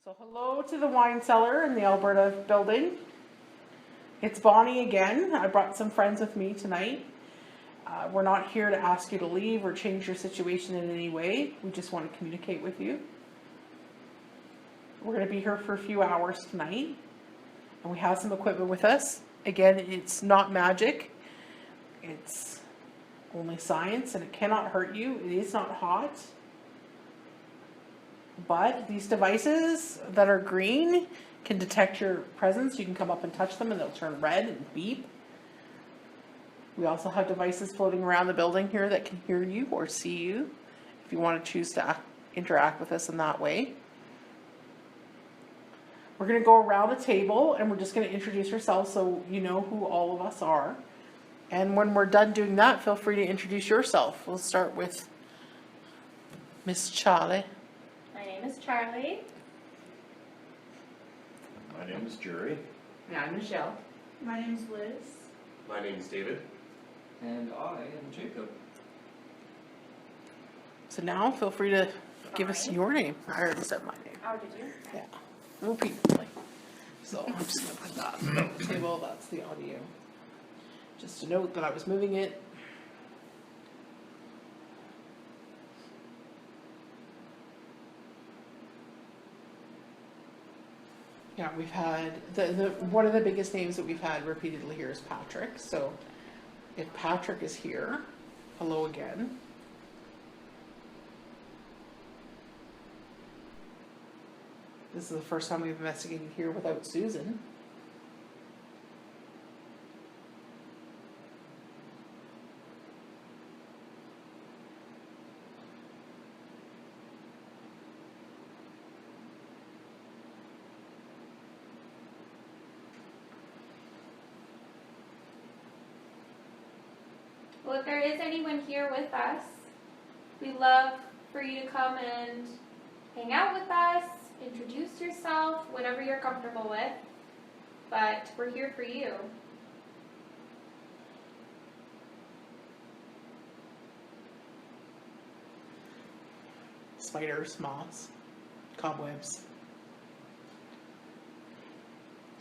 So hello to the wine cellar in the Alberta building. It's Bonnie again. I brought some friends with me tonight. We're not here to ask you to leave or change your situation in any way. We just want to communicate with you. We're going to be here for a few hours tonight. And we have some equipment with us. Again, it's not magic. It's only science and it cannot hurt you. It is not hot. But these devices that are green can detect your presence. You can come up and touch them and they'll turn red and beep. We also have devices floating around the building here that can hear you or see you if you want to choose to interact with us in that way. We're going to go around the table and we're just going to introduce ourselves so you know who all of us are. And when we're done doing that, feel free to introduce yourself. We'll start with Miss Charlie. My name is Charlie. My name is Jury. And I'm Michelle. My name's Liz. My name is David. And I am Jacob. So now feel free to give us your name. I already said my name. Oh, did you? Yeah, repeatedly. So I'm just going to put that on the table. That's the audio. Just to note that I was moving it. Yeah, we've had, one of the biggest names that we've had repeatedly here is Patrick. So if Patrick is here, hello again. This is the first time we've investigated here without Susan. Well, if there is anyone here with us, we'd love for you to come and hang out with us, introduce yourself, whatever you're comfortable with. But we're here for you. Spiders, moths, cobwebs.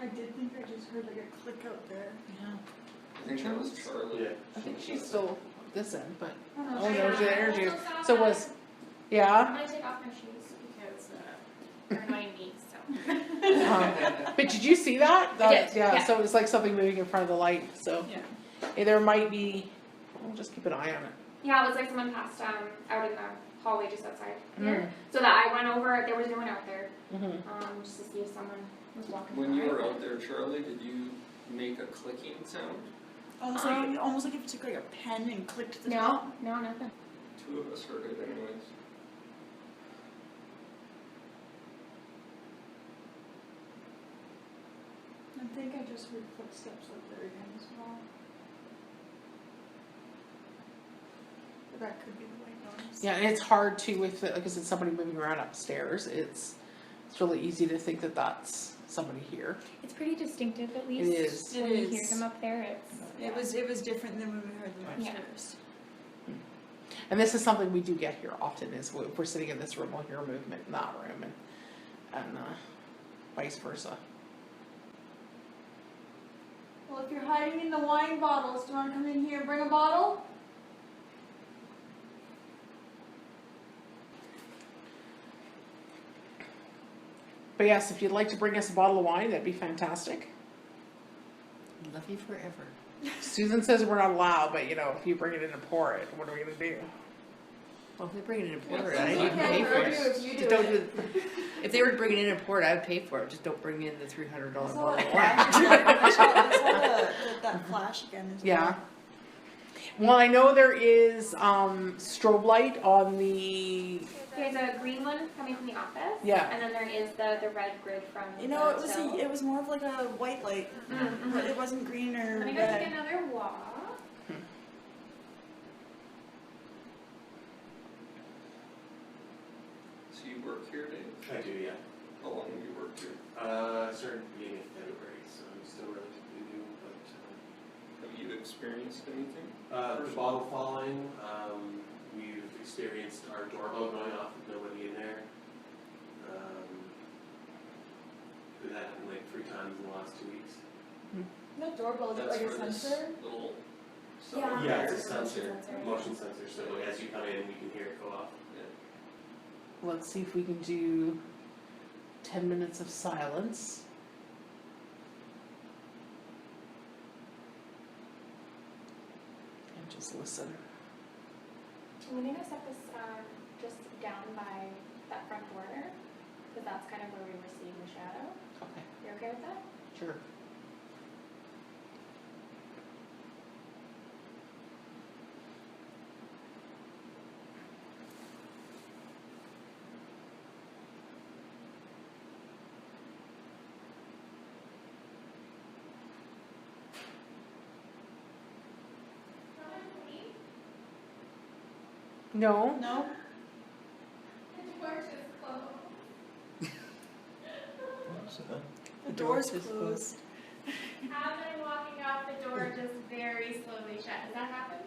I did think I just heard like a click out there. Yeah. I think that was Charlie. I think she's still this end, but Oh, oh no, there she is. I'm So was, yeah. gonna take off my shoes because they're annoying me. So. But did you see that? I did, Yeah, yeah. so it was like something moving in front of the light. So Yeah. there might be. We'll just keep an eye on it. Yeah, it was like someone passed out in the hallway just outside here. Mm. So that I went over. There was no one out there. Mm-hmm. Just to see if someone was walking. When by. you were out there, Charlie, did you make a clicking sound? Almost like if you took like a pen and clicked the No, top. no, nothing. Two of us heard it anyways. I think I just heard footsteps up there again as well. But that could be the white noise. Yeah, and it's hard to with like I said, somebody moving around upstairs. It's really easy to think that that's somebody here. It's pretty distinctive, at least. It is. When you hear them up there, it's. It was different than when we heard them Yeah. upstairs. And this is something we do get here often. Is if we're sitting in this room, we'll hear movement in that room, and vice versa. Well, if you're hiding in the wine bottles, do you want to come in here and bring a bottle? But yes, if you'd like to bring us a bottle of wine, that'd be fantastic. Love you forever. Susan says we're not allowed, but you know, if you bring it in and pour it, what are we gonna do? Well, if they bring it in and pour it, Yeah, I didn't even okay, pay for I'll it. do if you Just do don't it. do. If they were to bring it in and pour it, I would pay for it. Just don't bring in the $300 bottle of wine. That flash again as Yeah. well. Well, I know there is strobe light on the. There's a green one coming from the office. Yeah. And then there is the red grid from. You know, the it was till. it was more of like a white light. Mm-hmm. It wasn't green or Let me go red. take another walk. So you work here, Dave? I do, yeah. How long have you worked here? I started at the beginning of February, so I'm still relatively new, but Have you experienced anything? the bottle falling, we've experienced our doorbell going off with nobody in there. that happened like 3 times in the last 2 weeks. That doorbell, is it That's like a for this sensor? little. Yeah. Yeah, it's a it's a motion sensor, sensor. motion sensor, so as you come in, you can hear it go off. Let's see if we can do 10 minutes of silence. And just listen. I'm gonna set this just down by that front door, because that's kind of where we were seeing the shadow. Okay, You okay with that? sure. No? No? The door just closed. The door's closed. As I'm walking out, the door just very slowly shut. Has that happened?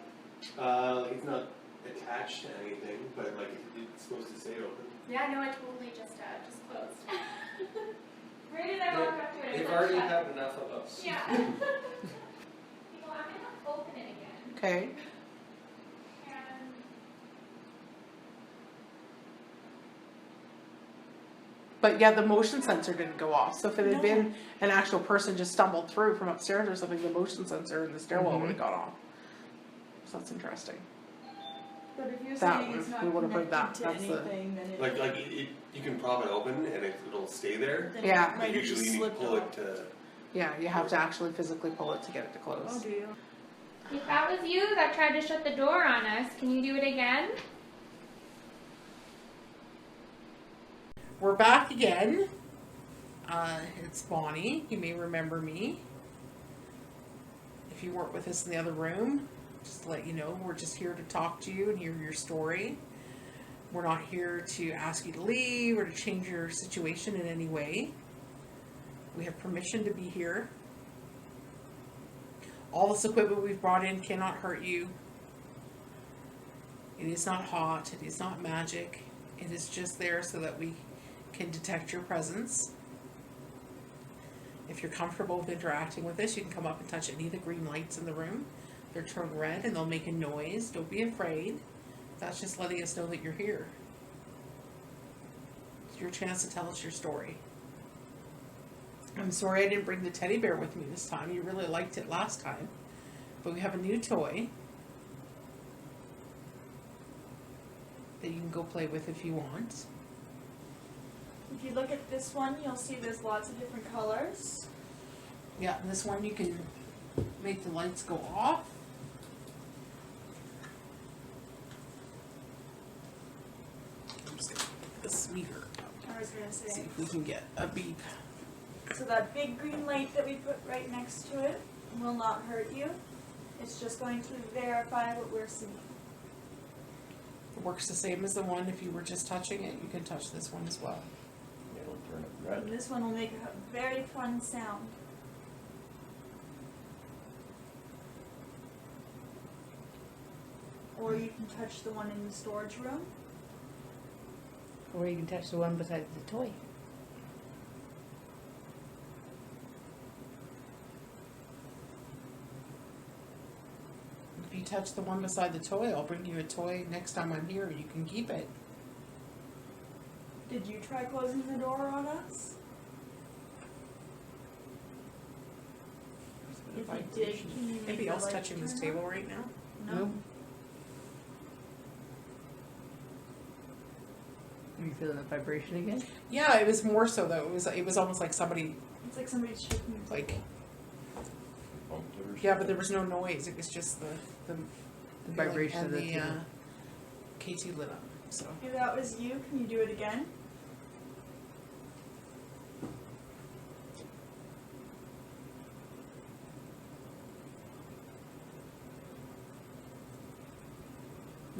Like it's not attached to anything, but like it's supposed to stay open. Yeah, no, I totally just closed. Right as I walk up to it, They've it's already shut. had enough of us. Yeah. Well, I'm gonna open it again. Okay. And But yeah, the motion sensor didn't go off, so if it had been an actual person just stumbled through from upstairs or something, the motion sensor in the stairwell would have gone off. So that's interesting. But if you're That saying it's one, not we would've heard connected that. to That's the- anything, then it. Like you can prop it open and it'll stay there. then Yeah. it might But have just usually you need to slipped pull off. it to. Yeah, you have to actually physically pull it to get it to close. Oh, do you? if that was you that tried to shut the door on us, can you do it again? We're back again. It's Bonnie. You may remember me. If you weren't with us in the other room, just to let you know, we're just here to talk to you and hear your story. We're not here to ask you to leave or to change your situation in any way. We have permission to be here. All this equipment we've brought in cannot hurt you. It is not hot. It is not magic. It is just there so that we can detect your presence. If you're comfortable with interacting with us, you can come up and touch any of the green lights in the room. They're turned red and they'll make a noise. Don't be afraid. That's just letting us know that you're here. It's your chance to tell us your story. I'm sorry I didn't bring the teddy bear with me this time. You really liked it last time. But we have a new toy that you can go play with if you want. If you look at this one, you'll see there's lots of different colors. Yeah, and this one you can make the lights go off. I'm just gonna put this meter up. I was gonna See say. if we can get a beep. So that big green light that we put right next to it will not hurt you. It's just going to verify what we're seeing. It works the same as the one. If you were just touching it, you can touch this one as well. It'll turn it red. And this one will make a very fun sound. Or you can touch the one in the storage room. Or you can touch the one beside the toy. If you touch the one beside the toy, I'll bring you a toy next time I'm here. You can keep it. Did you try closing the door on us? If you did, can you make Anybody the else light touching this turn table on? right now? No. Are you feeling the vibration again? Yeah, it was more so though. It was almost like somebody It's like somebody's shaking the like table. Bumped it or yeah, but something. there was no noise. It was just the The vibration and of the the table. KT lit up. So If that was you, can you do it again?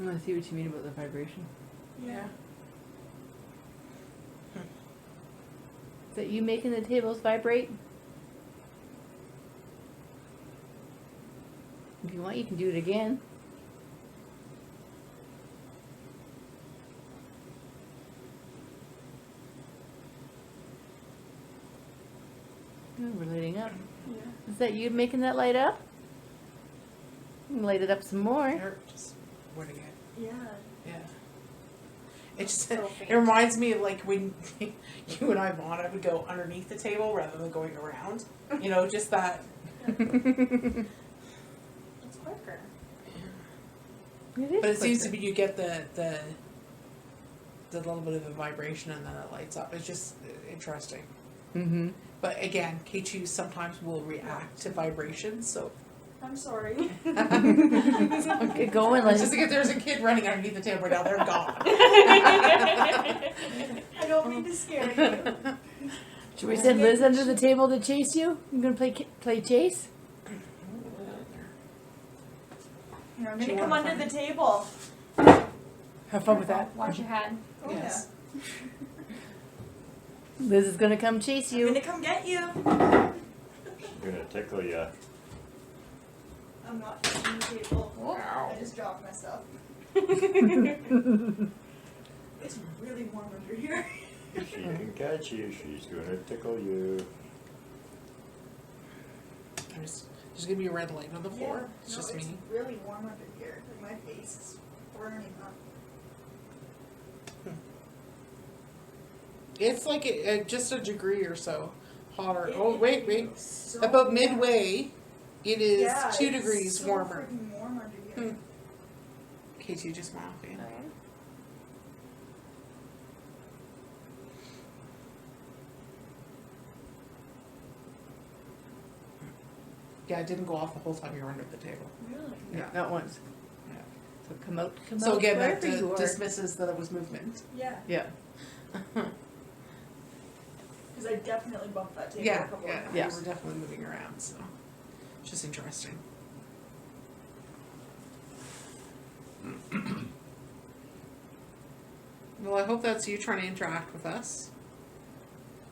I see what you mean about the vibration. yeah. Is that you making the tables vibrate? If you want, you can do it again. We're lighting up. Yeah. Is that you making that light up? You can light it up some more. They're just winning it. Yeah. Yeah. It just So it fancy. reminds me of like when you and I would go underneath the table rather than going around. You know, just that. It's quicker. But it seems to be you get the little bit of a vibration and then it lights up. It's just interesting. Mm-hmm. But again, K2 sometimes will react to vibrations, so I'm sorry. Okay, going. it's just like if there's a kid running underneath the table right now, they're gone. I don't mean to scare you. Should we send Liz under the table to chase you? You gonna play chase? Here, I'm gonna come under the table. Have fun with that. Watch your head. Oh, Yes. yeah. Liz is gonna come chase I'm you. gonna come get you. She's gonna tickle ya. I'm not touching the table. Wow. I just dropped myself. It's really warm under here. She can catch you, she's gonna tickle you. There's gonna be a red light on the floor. It's just it's me. really warm under here. Like my face is burning up. It's like just a degree or so hotter. It- Oh wait. it's so About warm. midway, it is Yeah, 2 it's degrees so warmer. freaking warm under here. K2 just laughing. Yeah, it didn't go off the whole time you were under the table. Really? Yeah. Not once. Yeah. So come out. Come So out again, that wherever you are. dismisses that it was movement. Yeah, Yeah. because I definitely bumped that table a Yeah, couple yeah, of times. we were definitely moving around, so it's just interesting. Well, I hope that's you trying to interact with us.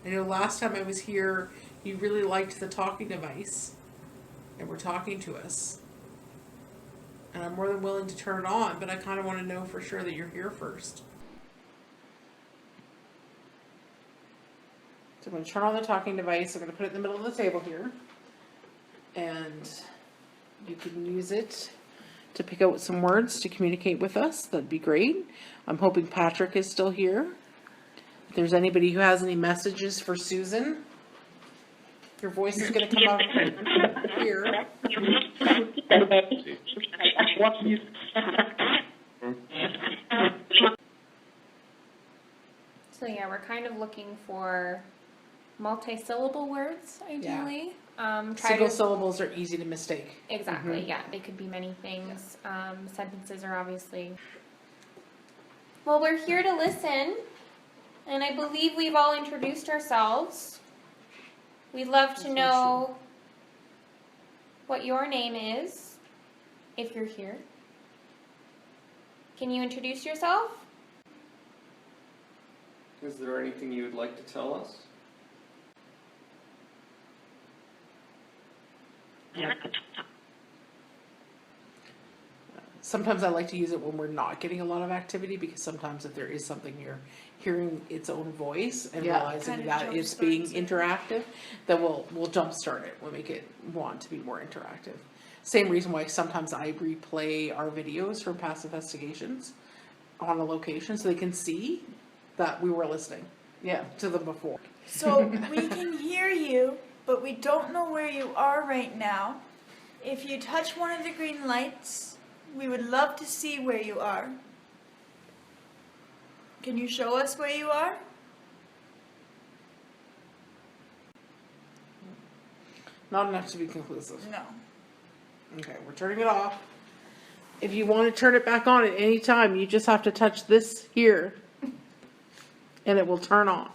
I know last time I was here, you really liked the talking device and were talking to us. And I'm more than willing to turn it on, but I kind of want to know for sure that you're here first. So I'm going to turn on the talking device. I'm going to put it in the middle of the table here. And you can use it to pick out some words to communicate with us. That'd be great. I'm hoping Patrick is still here. If there's anybody who has any messages for Susan, your voice is going to come out here. So yeah, we're kind of looking for multi-syllable words, ideally. Try Single to syllables are easy to mistake. exactly. Yeah, they could be many things. Sentences are obviously. Well, we're here to listen, and I believe we've all introduced ourselves. We'd love to know what your name is, if you're here. Can you introduce yourself? Is there anything you would like to tell us? Sometimes I like to use it when we're not getting a lot of activity, because sometimes if there is something you're hearing its own voice and Yeah. realizing Kind of that it's being jumpstarts it. interactive, then we'll jumpstart it. We'll make it want to be more interactive. Same reason why sometimes I replay our videos from past investigations on a location so they can see that we were listening to them before. So we can hear you, but we don't know where you are right now. If you touch one of the green lights, we would love to see where you are. Can you show us where you are? Not enough to be conclusive. No. Okay, we're turning it off. If you want to turn it back on at any time, you just have to touch this here and it will turn on.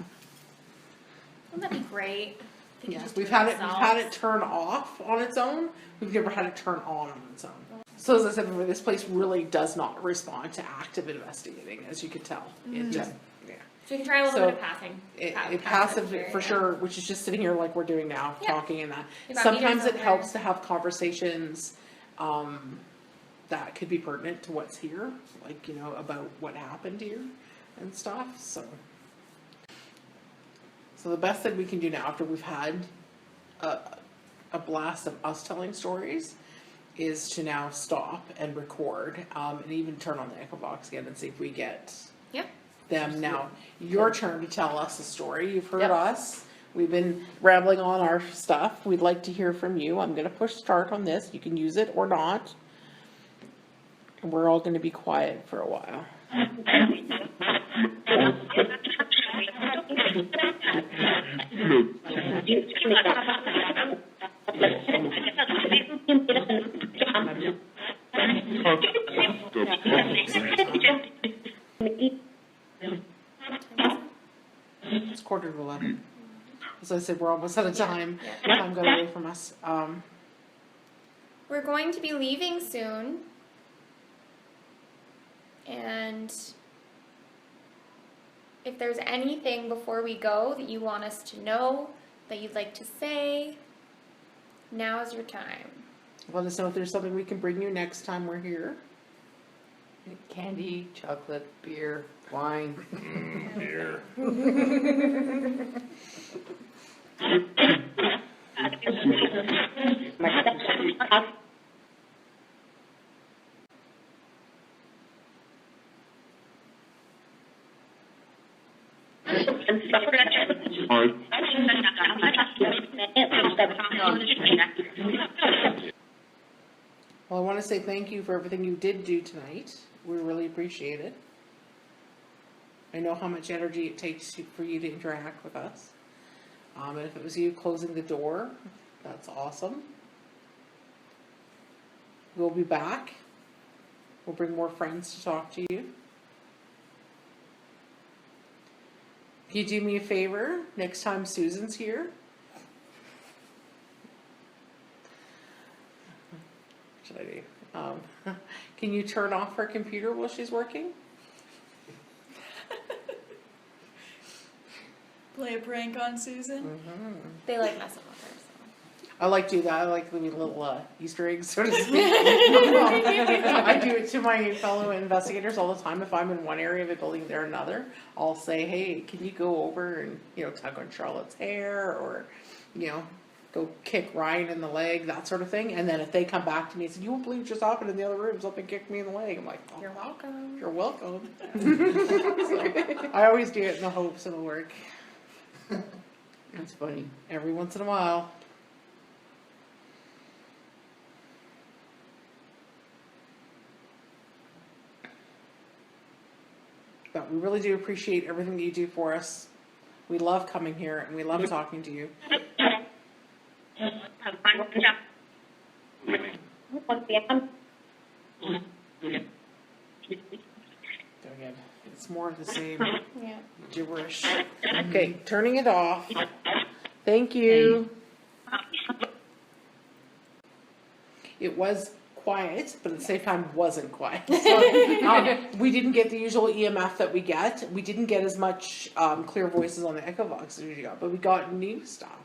Wouldn't that be great? They could Yeah, just we've do it had it themselves. turn off on its own. We've never had it turn on its own. So as I said before, this place really does not respond to active investigating, as you can tell. It just, yeah. So we can try a little So, bit of passing. It passive here, for yeah. sure, which is just sitting here like we're doing now, Yeah. talking and that. You got Sometimes meters it over helps there. to have conversations that could be pertinent to what's here, like, you know, about what happened here and stuff, so. So the best that we can do now, after we've had a blast of us telling stories is to now stop and record, and even turn on the echo box again and see if we get Yep. them. Now, your turn to tell us a story. You've heard Yep. us. We've been rambling on our stuff. We'd like to hear from you. I'm gonna push start on this. You can use it or not. And we're all gonna be quiet for a while. It's 10:45. As I said, we're almost out of time. Time got away from us. We're going to be leaving soon. And if there's anything before we go that you want us to know, that you'd like to say, now is your time. Let us know if there's something we can bring you next time we're here. Candy, chocolate, beer, wine. Here. Well, I want to say thank you for everything you did do tonight. We really appreciate it. I know how much energy it takes for you to interact with us. And if it was you closing the door, that's awesome. We'll be back. We'll bring more friends to talk to you. If you do me a favor, next time Susan's here, what should I do? Can you turn off her computer while she's working? Play a prank on Susan. They like messing with her, so. I like to do that. I like leaving little Easter eggs, so to speak. I do it to my fellow investigators all the time. If I'm in one area of a building, they're another. I'll say, "Hey, can you go over and tug on Charlotte's hair, or go kick Ryan in the leg, that sort of thing." And then if they come back to me and say, "You won't believe just happened in the other room, something kicked me in the leg," I'm like, "Oh, You're welcome. you're welcome." So, I always do it in the hopes it'll work. That's funny. Every once in a while. But we really do appreciate everything that you do for us. We love coming here and we love talking to you. Again, it's more of the same Yeah. gibberish. Okay, turning it off. Thank you. It was quiet, but at the same time wasn't quiet. So, we didn't get the usual EMF that we get. We didn't get as much clear voices on the echo box as we got, but we got new stuff.